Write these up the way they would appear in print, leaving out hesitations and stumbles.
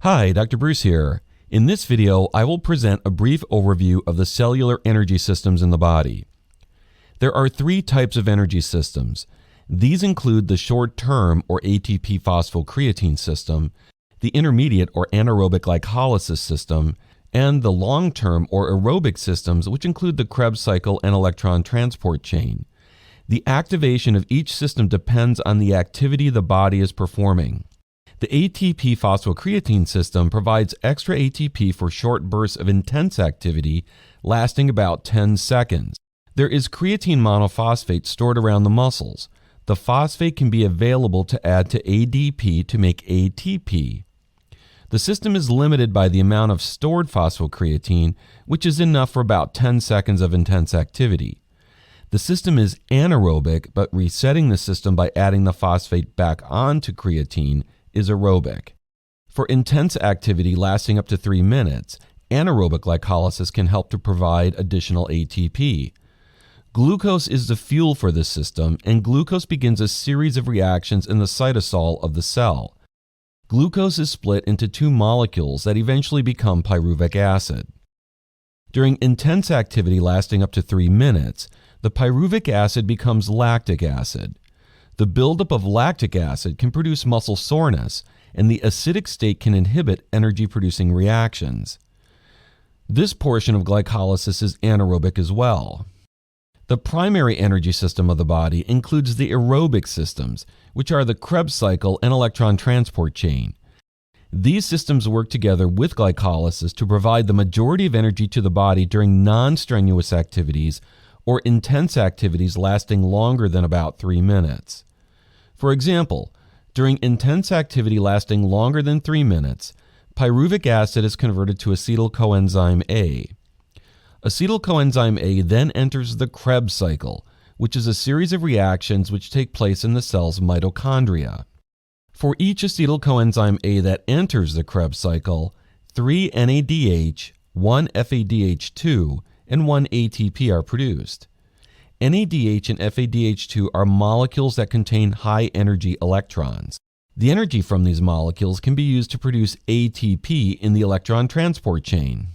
Hi, Dr. Bruce here. In this video, I will present a brief overview of the cellular energy systems in the body. There are three types of energy systems. These include the short-term or ATP phosphocreatine system, the intermediate or anaerobic glycolysis system, and the long-term or aerobic systems, which include the Krebs cycle and electron transport chain. The activation of each system depends on the activity the body is performing. The ATP phosphocreatine system provides extra ATP for short bursts of intense activity lasting about 10 seconds. There is creatine monophosphate stored around the muscles. The phosphate can be available to add to ADP to make ATP. The system is limited by the amount of stored phosphocreatine, which is enough for about 10 seconds of intense activity. The system is anaerobic, but resetting the system by adding the phosphate back onto creatine is aerobic. For intense activity lasting up to 3 minutes, anaerobic glycolysis can help to provide additional ATP. Glucose is the fuel for this system, and glucose begins a series of reactions in the cytosol of the cell. Glucose is split into two molecules that eventually become pyruvic acid. During intense activity lasting up to 3 minutes, the pyruvic acid becomes lactic acid. The buildup of lactic acid can produce muscle soreness, and the acidic state can inhibit energy-producing reactions. This portion of glycolysis is anaerobic as well. The primary energy system of the body includes the aerobic systems, which are the Krebs cycle and electron transport chain. These systems work together with glycolysis to provide the majority of energy to the body during non-strenuous activities or intense activities lasting longer than about 3 minutes. For example, during intense activity lasting longer than 3 minutes, pyruvic acid is converted to acetyl coenzyme A. Acetyl coenzyme A then enters the Krebs cycle, which is a series of reactions which take place in the cell's mitochondria. For each acetyl coenzyme A that enters the Krebs cycle, 3 NADH, 1 FADH2, and 1 ATP are produced. NADH and FADH2 are molecules that contain high-energy electrons. The energy from these molecules can be used to produce ATP in the electron transport chain.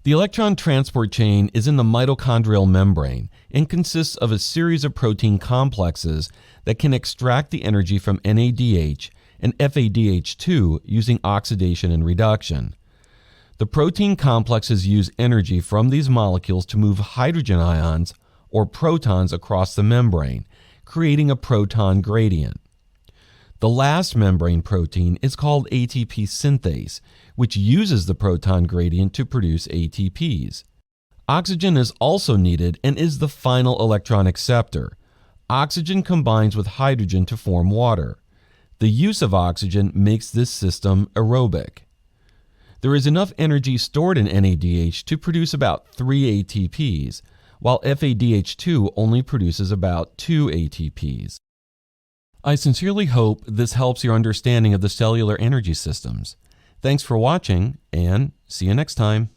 The electron transport chain is in the mitochondrial membrane and consists of a series of protein complexes that can extract the energy from NADH and FADH2 using oxidation and reduction. The protein complexes use energy from these molecules to move hydrogen ions or protons across the membrane, creating a proton gradient. The last membrane protein is called ATP synthase, which uses the proton gradient to produce ATPs. Oxygen is also needed and is the final electron acceptor. Oxygen combines with hydrogen to form water. The use of oxygen makes this system aerobic. There is enough energy stored in NADH to produce about 3 ATPs, while FADH2 only produces about 2 ATPs. I sincerely hope this helps your understanding of the cellular energy systems. Thanks for watching, and see you next time.